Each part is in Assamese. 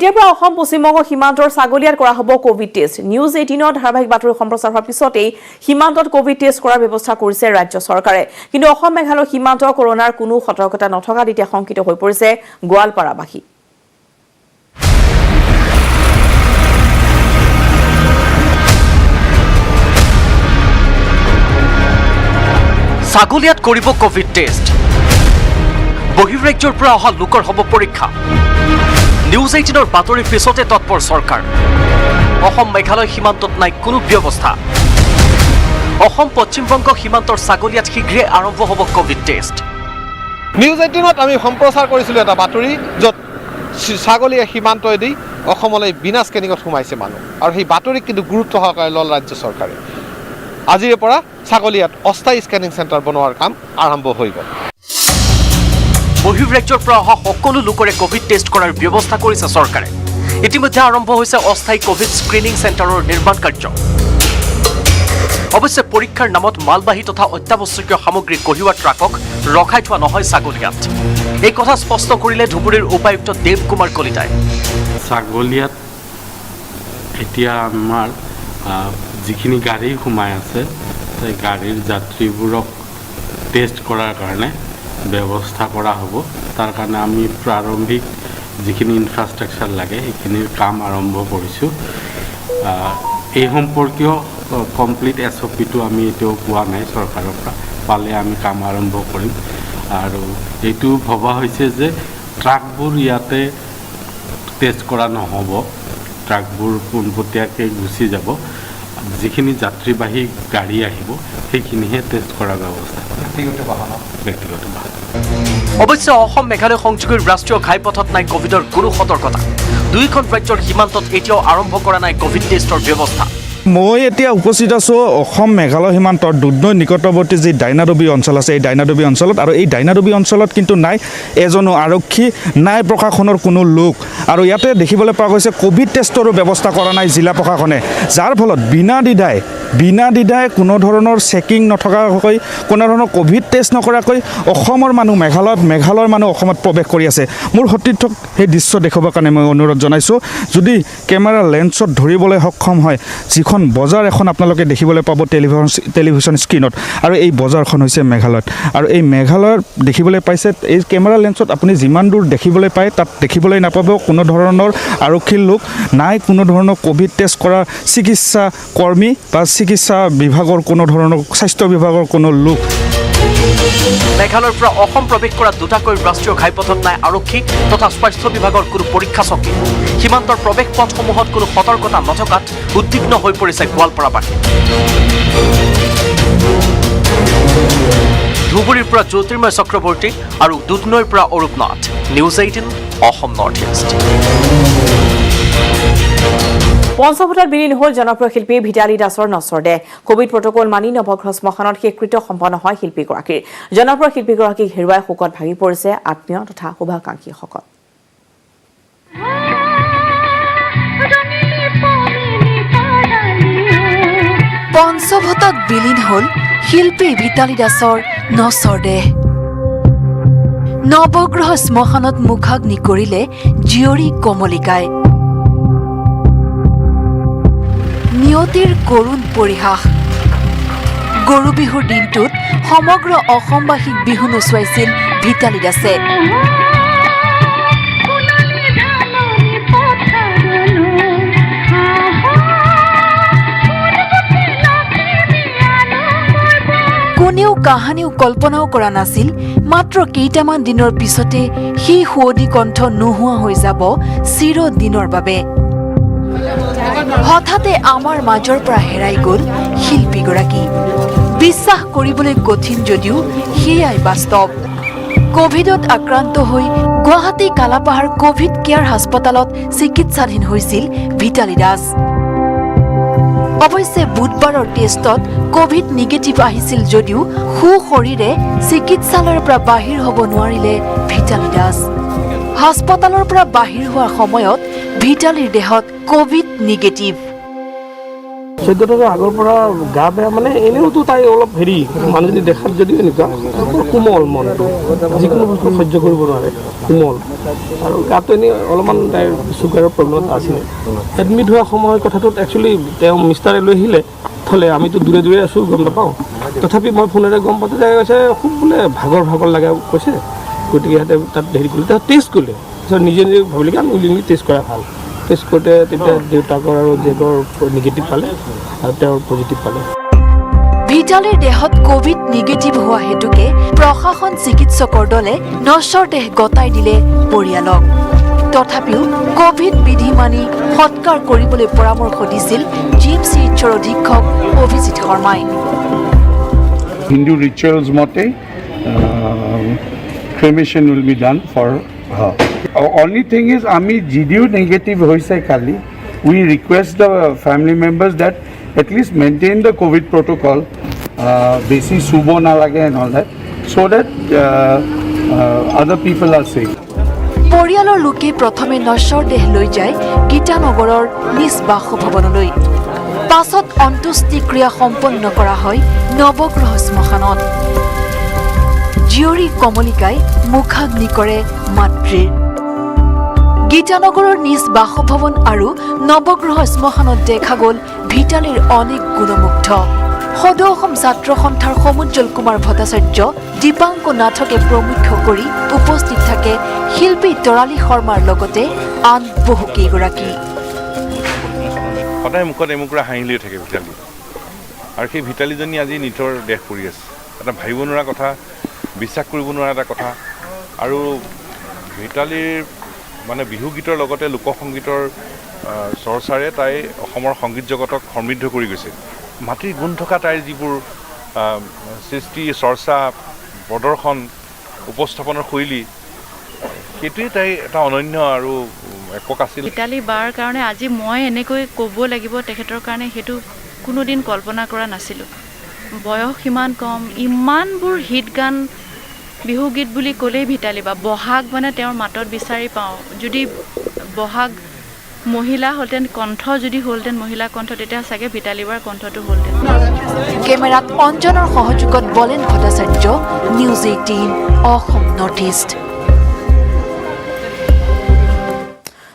এতিয়াৰ পৰা অসম পশ্চিমবংগ সীমান্তৰ ছাগলীয়াত কৰা হ'ব কোভিড টেষ্ট। নিউজ 18ৰ ধাৰাবাহিক বাতৰি সম্প্ৰচাৰ হোৱাৰ পিছতেই সীমান্তত কোভিড টেষ্ট কৰাৰ ব্যৱস্থা কৰিছে ৰাজ্য চৰকাৰে। কিন্তু অসম মেঘালয় সীমান্তৰ কৰোনাৰ কোনো সতৰ্কতা নথকাত এতিয়া শংকিত হৈ পৰিছে গোৱালপাৰাবাসী। ছাগলীয়াত কৰিব কোভিড টেষ্ট। বহিৰ্ৰাজ্যৰ পৰা অহা লোকৰ হ'ব পৰীক্ষা। নিউজ 18ৰ বাতৰিৰ পিছতে তৎপৰ চৰকাৰ। অসম মেঘালয় সীমান্তত নাই কোনো ব্যৱস্থা। অসম পশ্চিমবংগ সীমান্তৰ ছাগলীয়াত শীঘ্ৰে আৰম্ভ হ'ব কোভিড টেষ্ট। নিউজ 18ত আমি সম্প্ৰচাৰ কৰিছিলোঁ এটা বাতৰি, য'ত ছাগলীয়ে সীমান্তইদি অসমলৈ বিনা স্কেনিঙত সোমাইছে মানুহ, আৰু সেই বাতৰিক কিন্তু গুৰুত্ব সহকাৰে ল'ল ৰাজ্য চৰকাৰে। আজিৰে পৰা ছাগলীয়াত অস্থায়ী স্কেনিং চেণ্টাৰ বনোৱাৰ কাম আৰম্ভ হৈ গ'ল। বহিৰ্ৰাজ্যৰ পৰা অহা সকলো লোকৰে কোভিড টেষ্ট কৰাৰ ব্যৱস্থা কৰিছে চৰকাৰে। ইতিমধ্যে আৰম্ভ হৈছে অস্থায়ী কোভিড স্ক্ৰিনিং চেণ্টাৰৰ নিৰ্মাণ কাৰ্য। অৱশ্যে পৰীক্ষাৰ নামত মালবাহী তথা অত্যাৱশ্যকীয় সামগ্ৰী কঢ়িওৱা ট্ৰাকক ৰখাই থোৱা নহয় ছাগলীয়াত। এই কথা স্পষ্ট কৰিলে ধুবুৰীৰ উপায়ুক্ত দেৱ কুমাৰ কলিতাই। ছাগলীয়াত এতিয়া আমাৰ যিখিনি গাড়ী সোমাই আছে, সেই গাড়ীৰ যাত্ৰীবোৰক টেষ্ট কৰাৰ কাৰণে ব্যৱস্থা কৰা হ'ব। তাৰ কাৰণে আমি প্ৰাৰম্ভিক যিখিনি ইনফ্ৰাষ্ট্ৰাকচাৰ লাগে সেইখিনিৰ কাম আৰম্ভ কৰিছোঁ। এই সম্পৰ্কীয় কমপ্লিট SOPটো আমি এতিয়াও পোৱা নাই চৰকাৰৰ পৰা, পালে আমি কাম আৰম্ভ কৰিম। আৰু এইটো ভবা হৈছে যে ট্ৰাকবোৰ ইয়াতে টেষ্ট কৰা নহ'ব, ট্ৰাকবোৰ পোনপটীয়াকৈ গুচি যাব। যিখিনি যাত্ৰীবাহী গাড়ী আহিব সেইখিনিহে টেষ্ট কৰাৰ ব্যৱস্থা ব্যক্তিগত বাহন। অৱশ্যে অসম মেঘালয় সংযোগীৰ ৰাষ্ট্ৰীয় ঘাইপথত নাই কোভিডৰ কোনো সতৰ্কতা। দুয়োখন ৰাজ্যৰ সীমান্তত এতিয়াও আৰম্ভ কৰা নাই কোভিড টেষ্টৰ ব্যৱস্থা। মই এতিয়া উপস্থিত আছোঁ অসম মেঘালয় সীমান্তৰ দুধনৈ নিকটৱৰ্তী যি ডাইনাডুবি অঞ্চল আছে, এই ডাইনাডুবি অঞ্চলত। আৰু এই ডাইনাডুবি অঞ্চলত কিন্তু নাই এজনো আৰক্ষী, নাই প্ৰশাসনৰ কোনো লোক। আৰু ইয়াতে দেখিবলৈ পোৱা গৈছে কোভিড টেষ্টৰো ব্যৱস্থা কৰা নাই জিলা প্ৰশাসনে, যাৰ ফলত বিনা দ্বিধাই কোনো ধৰণৰ চেকিং নথকাকৈ, কোনো ধৰণৰ কোভিড টেষ্ট নকৰাকৈ অসমৰ মানুহ মেঘালয়ৰ মানুহ অসমত প্ৰৱেশ কৰি আছে। মোৰ সতীৰ্থক সেই দৃশ্য দেখুৱাবৰ কাৰণে মই অনুৰোধ জনাইছোঁ। যদি কেমেৰা লেন্সত ধৰিবলৈ সক্ষম হয়, যিখন বজাৰ এখন আপোনালোকে দেখিবলৈ পাব টেলিভিশ্যন স্ক্ৰীণত, আৰু এই বজাৰখন হৈছে মেঘালয়ত। আৰু এই মেঘালয়ত দেখিবলৈ পাইছে, এই কেমেৰা লেন্সত আপুনি যিমান দূৰ দেখিবলৈ পায় তাত দেখিবলৈ নাপাব কোনো ধৰণৰ আৰক্ষীৰ লোক, নাই কোনো ধৰণৰ কোভিড টেষ্ট কৰা চিকিৎসা কৰ্মী বা চিকিৎসা বিভাগৰ কোনো ধৰণৰ স্বাস্থ্য বিভাগৰ কোনো লোক। মেঘালয়ৰ পৰা অসম প্ৰৱেশ কৰা দুটাকৈ ৰাষ্ট্ৰীয় ঘাইপথত নাই আৰক্ষী তথা স্বাস্থ্য বিভাগৰ কোনো পৰীক্ষা চকী। সীমান্তৰ প্ৰৱেশ পথসমূহত কোনো সতৰ্কতা নথকাত উদ্বিগ্ন হৈ পৰিছে গোৱালপাৰাবাসী। ধুবুৰীৰ পৰা জ্যোতিৰ্ময় চক্ৰৱৰ্তী আৰু দুধনৈৰ পৰা Arup Nath, news 18 Assam north east. পঞ্চভূতত বিলীন হ'ল জনপ্ৰিয় শিল্পী ভিতালী দাসৰ নশ্বৰ দেহ। কোভিড প্ৰটকল মানি নৱগ্ৰহ শ্মশানত শেষকৃত্য সম্পন্ন হয় শিল্পীগৰাকীৰ। জনপ্ৰিয় শিল্পীগৰাকীক হেৰুৱাই শোকত ভাগি পৰিছে আত্মীয় তথা শুভাকাংক্ষীসকল। পঞ্চভূতত বিলীন হ'ল শিল্পী ভিতালী দাসৰ নশ্বৰ দেহ। নৱগ্ৰহ শ্মশানত মুখাগ্নি কৰিলে জীয়ৰী কমলিকাই। নিয়তিৰ কৰুণ পৰিহাস। গৰু বিহুৰ দিনটোত সমগ্ৰ অসমবাসীক বিহু নচুৱাইছিল ভিতালী দাসে। কোনেও কাহানিও কল্পনাও কৰা নাছিল মাত্ৰ কেইটামান দিনৰ পিছতে সেই সুৱদী কণ্ঠ নোহোৱা হৈ যাব চিৰদিনৰ বাবে। হঠাতে আমাৰ মাজৰ পৰা হেৰাই গ'ল শিল্পীগৰাকী। বিশ্বাস কৰিবলৈ কঠিন যদিও সেয়াই বাস্তৱ। কোভিডত আক্ৰান্ত হৈ গুৱাহাটী কালাপাহাৰ কোভিড কেয়াৰ হাস্পতালত চিকিৎসাধীন হৈছিল ভিতালী দাস। অৱশ্যে বুধবাৰৰ টেষ্টত কোভিড নিগেটিভ আহিছিল যদিও সুশৰীৰে চিকিৎসালয়ৰ পৰা বাহিৰ হ'ব নোৱাৰিলে ভিতালী দাস। হাস্পতালৰ পৰা বাহিৰ হোৱাৰ সময়ত ভিতালীৰ দেহত কোভিড নিগেটিভ। চৈধ্যটাৰ আগৰ পৰা গা বেয়া মানে এনেওতো তাই অলপ হেৰি মানুহজনী দেখাত যদিও এনেকুৱা কোমল মনটো যিকোনো বস্তু সহ্য কৰিব নোৱাৰে কোমল আৰু গাটো এনেই অলপমান তাইৰ চুগাৰৰ প্ৰব্লেম আছিলে এডমিট হোৱা সময়ৰ কথাটোত একচুৱেলি তেওঁ মিষ্টাৰে লৈ আহিলে থ'লে আমিতো দূৰে দূৰে আছোঁ গম নাপাওঁ তথাপি মই ফোনেৰে গম পাওঁতে তাই কৈছে খুব বোলে ভাগৰ লাগে কৈছে গতিকে সিহঁতে তাত হেৰি কৰিলে তাত টেষ্ট কৰিলে তাৰপিছত নিজে ভাবিলে কি আমি উইলিংলি টেষ্ট কৰা ভাল টেষ্ট কৰোঁতে তেতিয়া দেউতাকৰ আৰু জীয়েকৰ নিগেটিভ পালে আৰু তেওঁৰ পজিটিভ পালে ভিটালীৰ দেহত কোভিড নিগেটিভ হোৱা হেতুকে প্ৰশাসন চিকিৎসকৰ দলে নশ্বৰ দেহ গতাই দিলে পৰিয়ালক তথাপিও কোভিড বিধি মানি সৎকাৰ কৰিবলৈ পৰামৰ্শ দিছিল GMCHৰ অধীক্ষক অভিজিৎ শৰ্মাই Hindu rituals mote cremation will be done for her. Only thing is ami GDU negative hoise kali we request the family members that at least maintain the COVID protocol basi subo na lage and all that so that other people are safe. পৰিয়ালৰ লোকে প্ৰথমে নশ্বৰ দেহ লৈ যায় গীতানগৰৰ নিজ বাসভৱনলৈ পাছত অন্ত্যেষ্টিক্ৰিয়া সম্পন্ন কৰা হয় নৱগ্ৰহ শ্মশানত জীয়ৰী কমলিকাই মুখাগ্নি কৰে মাতৃৰ গীতানগৰৰ নিজ বাসভৱন আৰু নৱগ্ৰহ শ্মশানত দেখা গ'ল ভিটালীৰ অনেক গুণমুগ্ধ সদৌ অসম ছাত্ৰ সন্থাৰ সমুজ্জ্বল কুমাৰ ভট্টাচাৰ্য দীপাংক নাথকে প্ৰমুখ্য কৰি উপস্থিত থাকে শিল্পী তৰালী শৰ্মাৰ লগতে আন বহু কেইগৰাকী সদায় মুখত এমুকুৰা হাঁহি লৈ থাকে ভিটালী আৰু সেই ভিটালীজনী আজি নিতৰ দেশ পৰি আছে এটা ভাবিব নোৱাৰা কথা বিশ্বাস কৰিব নোৱাৰা এটা কথা আৰু ভিটালীৰ মানে বিহু গীতৰ লগতে লোকসংগীতৰ চৰ্চাৰে তাই অসমৰ সংগীত জগতক সমৃদ্ধ কৰি গৈছে মাটিৰ গুণ থকা তাইৰ যিবোৰ সৃষ্টি চৰ্চা প্ৰদৰ্শন উপস্থাপনৰ শৈলী সেইটোৱে তাই এটা অনন্য আৰু একক আছিল ভিটালী বাৰ কাৰণে আজি মই এনেকৈ ক'ব লাগিব তেখেতৰ কাৰণে সেইটো কোনোদিন কল্পনা কৰা নাছিলোঁ বয়স সিমান কম ইমানবোৰ হিট গান বিহু গীত বুলি ক'লেই ভিটালী বা বহাগ মানে তেওঁৰ মাতত বিচাৰি পাওঁ যদি বহাগ মহিলা হ'লহেঁতেন কণ্ঠ যদি হ'লহেঁতেন মহিলা কণ্ঠ তেতিয়া চাগে ভিটালী বাৰ কণ্ঠটো হ'লহেঁতেন কেমেৰাত অঞ্জনৰ সহযোগত বলেন Bhattacharya news 18 Assam north east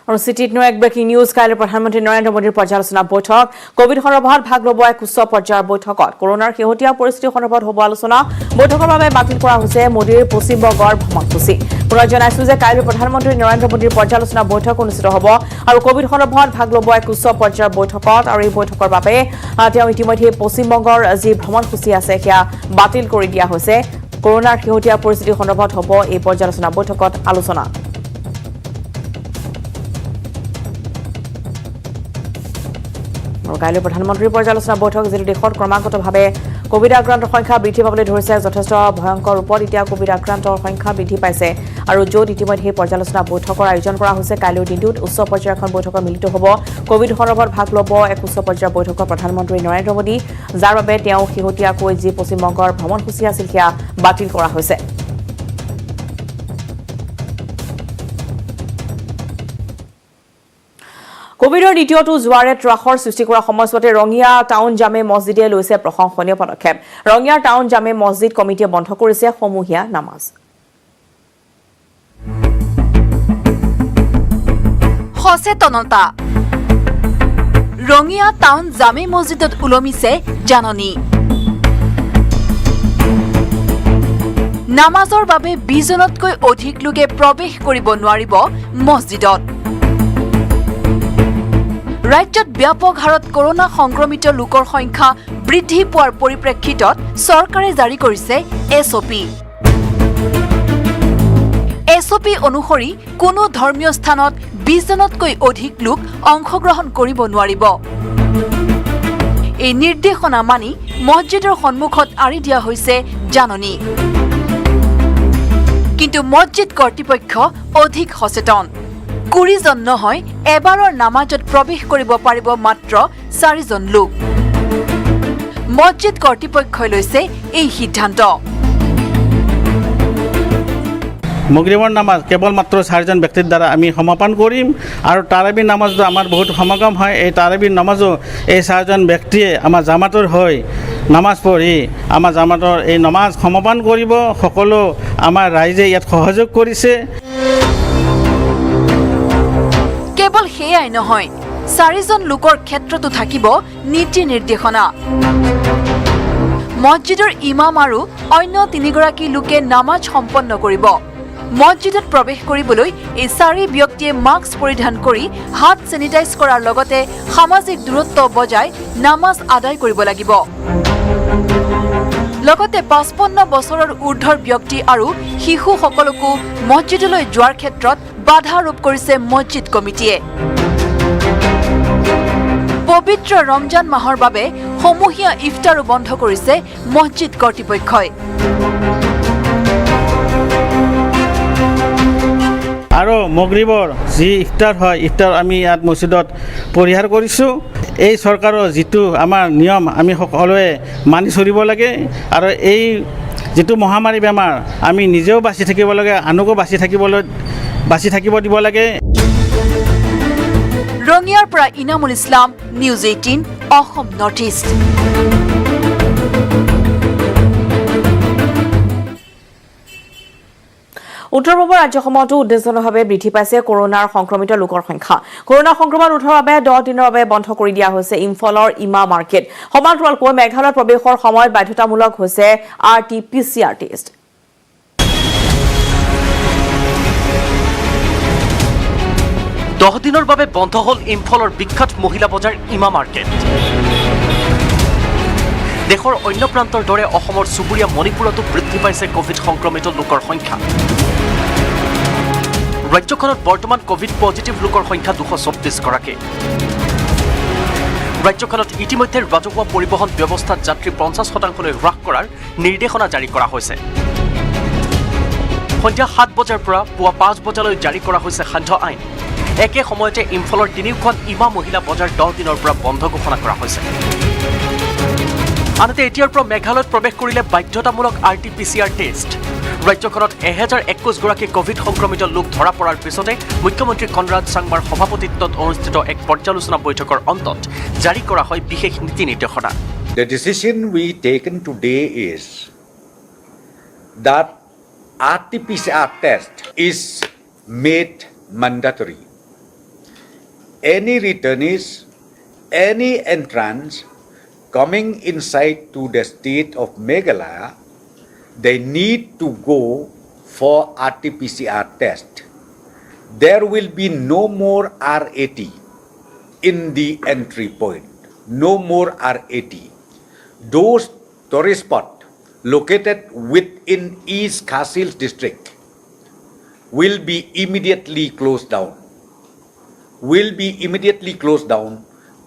আৰু চিটিত এক ব্ৰেকিং নিউজ কাইলৈ প্ৰধানমন্ত্ৰী নৰেন্দ্ৰ মোদীৰ পৰ্যালোচনা বৈঠক কোভিড সন্দৰ্ভত ভাগ ল'ব এক উচ্চ পৰ্যায়ৰ বৈঠকত কৰোনাৰ শেহতীয়া পৰিস্থিতি সন্দৰ্ভত হ'ব আলোচনা বৈঠকৰ বাবে বাতিল কৰা হৈছে মোদীৰ পশ্চিমবংগৰ ভ্ৰমণসূচী পুনৰ জনাইছো যে কাইলৈ প্ৰধানমন্ত্ৰী নৰেন্দ্ৰ মোদীৰ পৰ্যালোচনা বৈঠক অনুষ্ঠিত হ'ব আৰু কোভিড সন্দৰ্ভত ভাগ ল'ব এক উচ্চ পৰ্যায়ৰ বৈঠকত আৰু এই বৈঠকৰ বাবে তেওঁ ইতিমধ্যে পশ্চিমবংগৰ যি ভ্ৰমণসূচী আছে সেয়া বাতিল কৰি দিয়া হৈছে কৰোনাৰ শেহতীয়া পৰিস্থিতি সন্দৰ্ভত হ'ব এই পৰ্যালোচনা বৈঠকত আলোচনা কাইলৈ প্ৰধানমন্ত্ৰীৰ পৰ্যালোচনা বৈঠক যিটো দেশত ক্ৰমাগতভাৱে কোভিড আক্ৰান্তৰ সংখ্যা বৃদ্ধি পাবলৈ ধৰিছে যথেষ্ট ভয়ংকৰ ৰূপত এতিয়া কোভিড আক্ৰান্তৰ সংখ্যা বৃদ্ধি পাইছে আৰু য'ত ইতিমধ্যে পৰ্যালোচনা বৈঠকৰ আয়োজন কৰা হৈছে কাইলৈৰ দিনটোত উচ্চ পৰ্যায়ৰ এখন বৈঠকত মিলিত হ'ব কোভিড সন্দৰ্ভত ভাগ ল'ব এক উচ্চ পৰ্যায়ৰ বৈঠকত প্ৰধানমন্ত্ৰী নৰেন্দ্ৰ মোদী যাৰ বাবে তেওঁ শেহতীয়াকৈ যি পশ্চিমবংগৰ ভ্ৰমণসূচী আছিল সেয়া বাতিল কৰা হৈছে কোভিডৰ দ্বিতীয়টো জোৱাৰে ত্ৰাসৰ সৃষ্টি কৰা সময়ছোৱাতে ৰঙিয়া টাউন জামে মছজিদে লৈছে প্ৰশংসনীয় পদক্ষেপ ৰঙিয়া টাউন জামে মছজিদ কমিটিয়ে বন্ধ কৰিছে সমূহীয়া নামাজ সচেতনতা ৰঙিয়া টাউন জামে মছজিদত উলমিছে জাননী নামাজৰ বাবে 20 জনতকৈ অধিক লোকে প্ৰৱেশ কৰিব নোৱাৰিব মছজিদত ৰাজ্যত ব্যাপক হাৰত কৰোনা সংক্ৰমিত লোকৰ সংখ্যা বৃদ্ধি পোৱাৰ পৰিপ্ৰেক্ষিতত চৰকাৰে জাৰি কৰিছে এছঅপি অনুসৰি কোনো ধৰ্মীয় স্থানত 20 জনতকৈ অধিক লোক অংশগ্ৰহণ কৰিব নোৱাৰিব এই নিৰ্দেশনা মানি মছজিদৰ সন্মুখত আঁৰি দিয়া হৈছে জাননী কিন্তু মছজিদ কৰ্তৃপক্ষ অধিক সচেতন 20 জন নহয় এবাৰৰ নামাজত প্ৰৱেশ কৰিব পাৰিব মাত্ৰ 4 জন লোক মছজিদ কৰ্তৃপক্ষই লৈছে এই সিদ্ধান্ত মগৰিবৰ নামাজ কেৱল মাত্ৰ 4জন ব্যক্তিৰ দ্বাৰা আমি সমাপন কৰিম আৰু তাৰাবিৰ নামাজটো আমাৰ বহুত সমাগম হয় এই তাৰাবিৰ নামাজো এই 4জন ব্যক্তিয়ে আমাৰ জামাতৰ হৈ নামাজ পঢ়ি আমাৰ জামাতৰ এই নামাজ সমাপন কৰিব সকলো আমাৰ ৰাইজে ইয়াত সহযোগ কৰিছে কেৱল সেয়াই নহয় 4জন লোকৰ ক্ষেত্ৰতো থাকিব নীতি নিৰ্দেশনা মছজিদৰ ইমাম আৰু অন্য 3গৰাকী লোকে নামাজ সম্পন্ন কৰিব মছজিদত প্ৰৱেশ কৰিবলৈ এই 4 ব্যক্তিয়ে মাস্ক পৰিধান কৰি হাত চেনিটাইজ কৰাৰ লগতে সামাজিক দূৰত্ব বজাই নামাজ আদায় কৰিব লাগিব লগতে 55 বছৰৰ ঊৰ্ধৰ ব্যক্তি আৰু শিশুসকলকো মছজিদলৈ যোৱাৰ ক্ষেত্ৰত বাধা আৰোপ কৰিছে মছজিদ কমিটিয়ে পবিত্ৰ ৰমজান মাহৰ বাবে সমূহীয়া ইফতাৰো বন্ধ কৰিছে মছজিদ কৰ্তৃপক্ষই আৰু মগৰিবৰ যি ইফতাৰ হয় ইফতাৰ আমি ইয়াত মছজিদত পৰিহাৰ কৰিছোঁ এই চৰকাৰৰ যিটো আমাৰ নিয়ম আমি সকলোৱে মানি চলিব লাগে আৰু এই যিটো মহামাৰী বেমাৰ আমি নিজেও বাচি থাকিব লাগে আনকো বাচি থাকিব দিব লাগে ৰঙিয়াৰ পৰা Inamul Islam news 18 Assam north east উত্তৰ পূবৰ ৰাজ্যসমূহতো উদ্বেগজনকভাৱে বৃদ্ধি পাইছে কৰোনাৰ সংক্ৰমিত লোকৰ সংখ্যা কৰোনা সংক্ৰমণ ৰোধৰ বাবে 10 দিনৰ বাবে বন্ধ কৰি দিয়া হৈছে ইম্ফলৰ ইমা মাৰ্কেট সমান্তৰালকৈ মেঘালয়ত প্ৰৱেশৰ সময়ত বাধ্যতামূলক হৈছে RT-PCR টেষ্ট 10 দিনৰ বাবে বন্ধ হ'ল ইম্ফলৰ বিখ্যাত মহিলা বজাৰ ইমা মাৰ্কেট দেশৰ অন্য প্ৰান্তৰ দৰে অসমৰ চুবুৰীয়া মণিপুৰতো বৃদ্ধি পাইছে কোভিড সংক্ৰমিত লোকৰ সংখ্যা ৰাজ্যখনত বৰ্তমান কোভিড পজিটিভ লোকৰ সংখ্যা 224 গৰাকী ৰাজ্যখনত ইতিমধ্যে ৰাজহুৱা পৰিবহণ ব্যৱস্থাত যাত্ৰী 50% লৈ হ্ৰাস কৰাৰ নিৰ্দেশনা জাৰি কৰা হৈছে সন্ধিয়া 7 বজাৰ পৰা পুৱা 5 বজালৈ জাৰি কৰা হৈছে সান্ধ্য আইন একে সময়তে ইম্ফলৰ 3খন ইমা মহিলা বজাৰ 10 দিনৰ পৰা বন্ধ ঘোষণা কৰা হৈছে আনহাতে এতিয়াৰ পৰা মেঘালয়ত প্ৰৱেশ কৰিলে বাধ্যতামূলক RT-PCR টেষ্ট ৰাজ্যখনত 1021 গৰাকী কোভিড সংক্ৰমিত লোক ধৰা পৰাৰ পিছতে মুখ্যমন্ত্ৰী কনৰাড চাংমাৰ সভাপতিত্বত অনুষ্ঠিত এক পৰ্যালোচনা বৈঠকৰ অন্তত জাৰি কৰা হয় বিশেষ নীতি নিৰ্দেশনা The decision we taken today is that RT-PCR test is made mandatory. Any returnees, any entrants coming inside to the state of Meghalaya, they need to go for RT-PCR test. There will be no more RAT in the entry point. No more RAT. Those tourist spots located within East Khasi Hills district will be immediately closed down.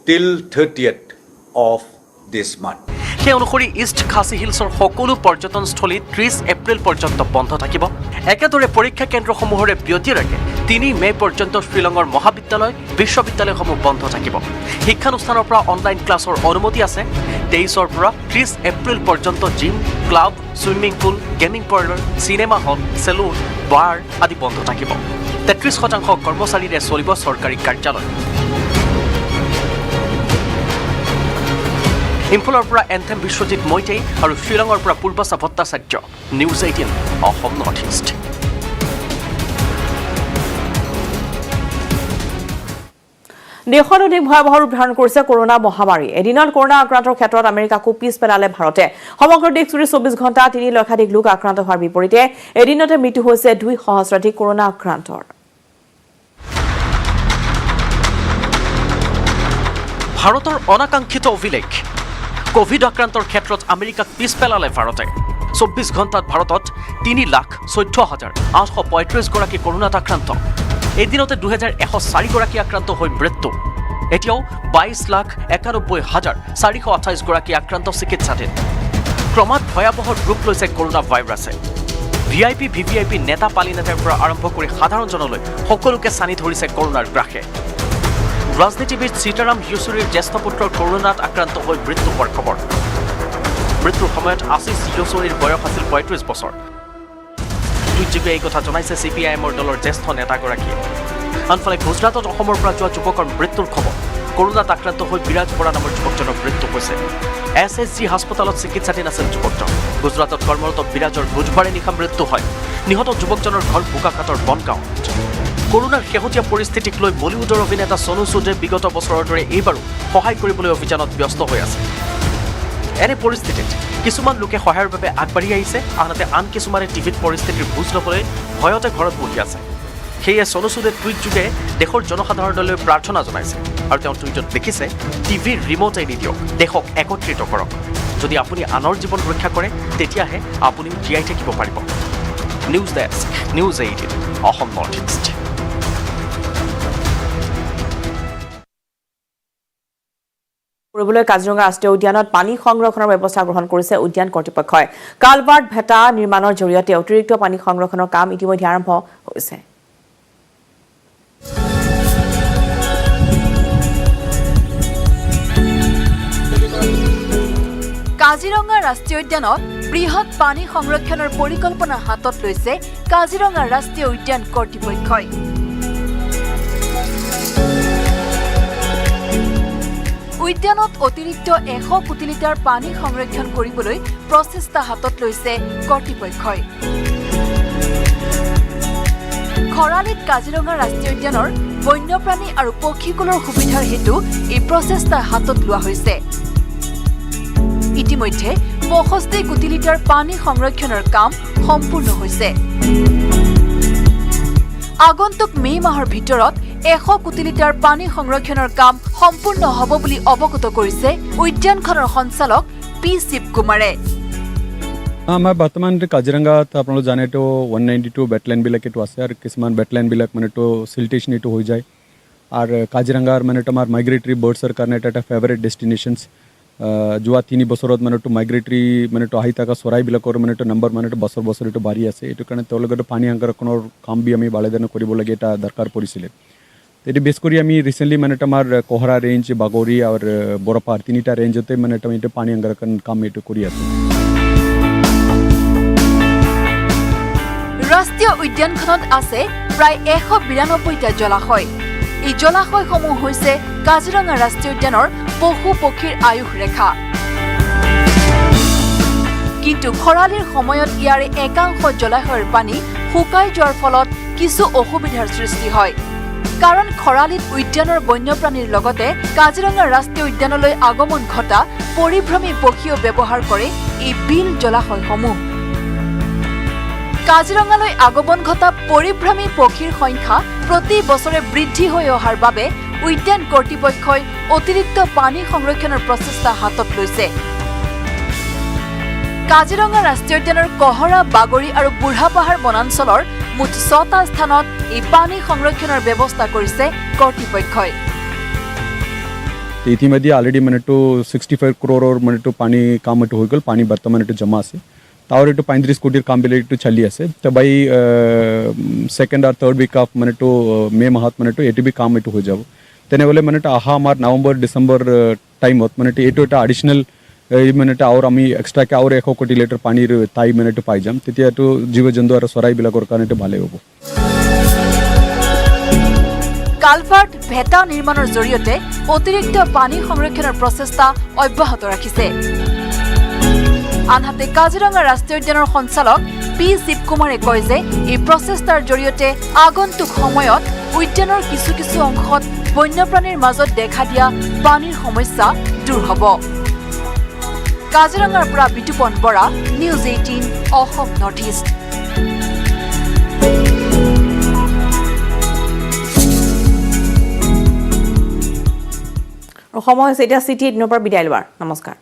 Till 30th of this month. সেই অনুসৰি ইষ্ট খাচী হিলছৰ সকলো পৰ্যটনস্থলী 30 এপ্ৰিল পৰ্যন্ত বন্ধ থাকিব একেদৰে পৰীক্ষা কেন্দ্ৰসমূহৰে ব্যতি ৰাখে 3 মে পৰ্যন্ত শ্ৰীলংৰ মহাবিদ্যালয় বিশ্ববিদ্যালয়সমূহ বন্ধ থাকিব শিক্ষানুষ্ঠানৰ পৰা অনলাইন ক্লাছৰ অনুমতি আছে 23 পৰা 30 এপ্ৰিল পৰ্যন্ত gym club swimming pool gaming parlour cinema hall salon bar আদি বন্ধ থাকিব 33% কৰ্মচাৰীৰে চলিব চৰকাৰী কাৰ্যালয় ইম্ফলৰ পৰা এনথেম বিশ্বজিৎ মৈতেই আৰু শ্ৰীলংৰ পৰা Purbacha Bhattacharya news 18 Assam north east দেশত অধিক ভয়াৱহ ৰূপ ধাৰণ কৰিছে কৰোনা মহামাৰী এদিনত কৰোনা আক্ৰান্তৰ ক্ষেত্ৰত আমেৰিকাকো পিছ পেলালে ভাৰতে সমগ্ৰ দেশজুৰি 24 ঘণ্টা 3 লক্ষাধিক লোক আক্ৰান্ত হোৱাৰ বিপৰীতে এদিনতে মৃত্যু হৈছে 2 সহস্ৰাধিক কৰোনা আক্ৰান্তৰ ভাৰতৰ অনাকাংক্ষিত অভিলেখ কোভিড আক্ৰান্তৰ ক্ষেত্ৰত আমেৰিকাক পিছ পেলালে ভাৰতে 24 ঘণ্টাত ভাৰতত 3,14,835 গৰাকী কৰোনাত আক্ৰান্ত এদিনতে 2,104 গৰাকী আক্ৰান্ত হৈ মৃত্যু এতিয়াও 22,91,428 গৰাকী আক্ৰান্ত চিকিৎসাধীন ক্ৰমাৎ ভয়াৱহ ৰূপ লৈছে কৰোনা ভাইৰাছে ভিআইপি ভিভিআইপি নেতা পালি নেতাৰ পৰা আৰম্ভ কৰি সাধাৰণজনলৈ সকলোকে চানি ধৰিছে কৰোনাৰ গ্ৰাসে ৰাজনীতিবিদ সীতাৰাম য়েচুৰীৰ জ্যেষ্ঠ পুত্ৰৰ কৰোনাত আক্ৰান্ত হৈ মৃত্যু হোৱাৰ খবৰ মৃত্যুৰ সময়ত আশিষ য়েচুৰীৰ বয়স আছিল 35 বছৰ টুইটযোগে এই কথা জনাইছে CPIMৰ দলৰ জ্যেষ্ঠ নেতাগৰাকীয়ে। আনফালে গুজৰাটত অসমৰ পৰা যোৱা যুৱকৰ মৃত্যুৰ খবৰ। কৰোনাত আক্ৰান্ত হৈ বিৰাজ বৰা নামৰ যুৱকজনৰ মৃত্যু হৈছে। SSG হাস্পতালত চিকিৎসাধীন আছিল যুৱকজন। গুজৰাটত কৰ্মৰত বিৰাজৰ বুধবাৰে নিশা মৃত্যু হয়। নিহত যুৱকজনৰ ঘৰ বোকাখাটৰ বনগাঁৱত। কৰোনাৰ শেহতীয়া পৰিস্থিতিক লৈ বলিউডৰ অভিনেতা সোনু সুদে বিগত বছৰৰ দৰে এইবাৰো সহায় কৰিবলৈ অভিযানত ব্যস্ত হৈ আছে। এনে পৰিস্থিতিত কিছুমান লোকে সহায়ৰ বাবে আগবাঢ়ি আহিছে, আনহাতে আন কিছুমানে টিভিত পৰিস্থিতিৰ বুজ ল'বলৈ ভয়তে ঘৰত বহি আছে। সেয়ে সোনু সুদে টুইটযোগে দেশৰ জনসাধাৰণলৈ প্ৰাৰ্থনা জনাইছে আৰু তেওঁ টুইটত লিখিছে, টিভিৰ ৰিম'ট এৰি দিয়ক, দেশক একত্ৰিত কৰক। যদি আপুনি আনৰ জীৱন ৰক্ষা কৰে তেতিয়াহে আপুনিও জীয়াই থাকিব পাৰিব। News desk, news 18, Assam north east. কৰিবলৈ কাজিৰঙা ৰাষ্ট্ৰীয় উদ্যানত পানী সংৰক্ষণৰ ব্যৱস্থা গ্ৰহণ কৰিছে উদ্যান কৰ্তৃপক্ষই। কালভাৰ্ট ভেটা নিৰ্মাণৰ জৰিয়তে অতিৰিক্ত পানী সংৰক্ষণৰ কাম ইতিমধ্যে আৰম্ভ হৈছে। কাজিৰঙা ৰাষ্ট্ৰীয় উদ্যানত বৃহৎ পানী সংৰক্ষণৰ পৰিকল্পনা হাতত লৈছে কাজিৰঙা ৰাষ্ট্ৰীয় উদ্যান কৰ্তৃপক্ষই। উদ্যানত অতিৰিক্ত 100 কোটি লিটাৰ পানী সংৰক্ষণ কৰিবলৈ প্ৰচেষ্টা হাতত লৈছে কৰ্তৃপক্ষই। খৰালিত কাজিৰঙা ৰাষ্ট্ৰীয় উদ্যানৰ বন্যপ্ৰাণী আৰু পক্ষীকুলৰ সুবিধাৰ হেতু এই প্ৰচেষ্টা হাতত লোৱা হৈছে। ইতিমধ্যে 65 কোটি লিটাৰ পানী সংৰক্ষণৰ কাম সম্পূৰ্ণ হৈছে। আগন্তুক মে মাহৰ ভিতৰত 100 কোটি লিটাৰ পানী সংৰক্ষণৰ কাম সম্পূৰ্ণ হ'ব বুলি অৱগত কৰিছে উদ্যানখনৰ সঞ্চালক পি শিৱকুমাৰে। আমাৰ বৰ্তমান কাজিৰঙাত আপোনালোক জানে তো 192 বেটলেণ্ডবিলাকেতো আছে আৰু কিছুমান বেটলেণ্ডবিলাক মানেতো চিলটেশ্যন এইটো হৈ যায়। আৰু কাজিৰঙাৰ মানেতো আমাৰ মাইগ্ৰেটৰী বাৰ্ডছৰ কাৰণে এটা ফেভাৰেট ডেষ্টিনেশ্যনছ। যোৱা 3 বছৰত মানেতো মাইগ্ৰেটৰী মানেতো আহি থকা চৰাইবিলাকৰ মানেতো নম্বৰ মানেতো বছৰ এইটো বাঢ়ি আছে। এইটো কাৰণে তেওঁলোকেতো পানী সংৰক্ষণৰ কাম বি আমি বালেদান কৰিব লাগে, এটা দৰকাৰ পৰিছিলে। এইটো বেছ কৰি আমি ৰিচেণ্টলি মানেতো আমাৰ কোহৰা ৰেঞ্জ, বাগৰি আৰু বৰপাৰ 3টা ৰেঞ্জতে মানেতো এইটো পানী সংৰক্ষণ কাম এইটো কৰি আছোঁ। ৰাষ্ট্ৰীয় উদ্যানখনত আছে প্ৰায় 192টা জলাশয়। এই জলাশয়সমূহ হৈছে কাজিৰঙা ৰাষ্ট্ৰীয় উদ্যানৰ পশু পক্ষীৰ আয়ুস ৰেখা। কিন্তু খৰালিৰ সময়ত ইয়াৰে একাংশ জলাশয়ৰ পানী শুকাই যোৱাৰ ফলত কিছু অসুবিধাৰ সৃষ্টি হয়। কাৰণ খৰালিত উদ্যানৰ বন্যপ্ৰাণীৰ লগতে কাজিৰঙা ৰাষ্ট্ৰীয় উদ্যানলৈ আগমন ঘটা পৰিভ্ৰমী পক্ষীও ব্যৱহাৰ কৰে এই বিল জলাশয়সমূহ। কাজিৰঙালৈ আগমন ঘটা পৰিভ্ৰমী পক্ষীৰ সংখ্যা প্ৰতি বছৰে বৃদ্ধি হৈ অহাৰ বাবে উদ্যান কৰ্তৃপক্ষই অতিৰিক্ত পানী সংৰক্ষণৰ প্ৰচেষ্টা হাতত লৈছে। কাজিৰঙা ৰাষ্ট্ৰীয় উদ্যানৰ কহৰা, বাগৰি আৰু বুঢ়াপাহাৰ বনাঞ্চলৰ মুঠ 6টা স্থানত এই পানী সংৰক্ষণৰ ব্যৱস্থা কৰিছে কৰ্তৃপক্ষই। ইতিমধ্যে অলৰেডি মানেতো 65 কৰোৰৰ মানেতো পানী কাম এইটো হৈ গ'ল। পানী বৰ্তমান এইটো জমা আছে। তাৰ এইটো 35 কোটিৰ কামবিলাক এইটো চলি আছে। তো বাই ছেকেণ্ড আৰু থাৰ্ড উইক অফ মানেতো মে মাহত মানেতো এইটো বি কাম এইটো হৈ যাব। তেনেহ'লে মানেতো অহা আমাৰ নৱেম্বৰ ডিচেম্বৰ টাইমত মানেতো এইটো এটা এডিশ্যনেল এই মানেতো আৰু আমি এক্সট্ৰাকৈ আৰু 100 কোটি লিটাৰ পানীৰ তাই মানেতো পাই যাম। তেতিয়াতো জীৱ জন্তু আৰু চৰাইবিলাকৰ কাৰণে এইটো ভালেই হ'ব। কালভাৰ্ট ভেটা নিৰ্মাণৰ জৰিয়তে অতিৰিক্ত পানী সংৰক্ষণৰ প্ৰচেষ্টা অব্যাহত ৰাখিছে। আনহাতে কাজিৰঙা ৰাষ্ট্ৰীয় উদ্যানৰ সঞ্চালক পি শিৱকুমাৰে কয় যে এই প্ৰচেষ্টাৰ জৰিয়তে আগন্তুক সময়ত উদ্যানৰ কিছু অংশত বন্যপ্ৰাণীৰ মাজত দেখা দিয়া পানীৰ সমস্যা দূৰ হ'ব। কাজিৰঙাৰ পৰা Bitupan Bora, news 18, Assam north east. সময় হৈছে এতিয়া চিটি 18 পৰা বিদায় লোৱাৰ। নমস্কাৰ।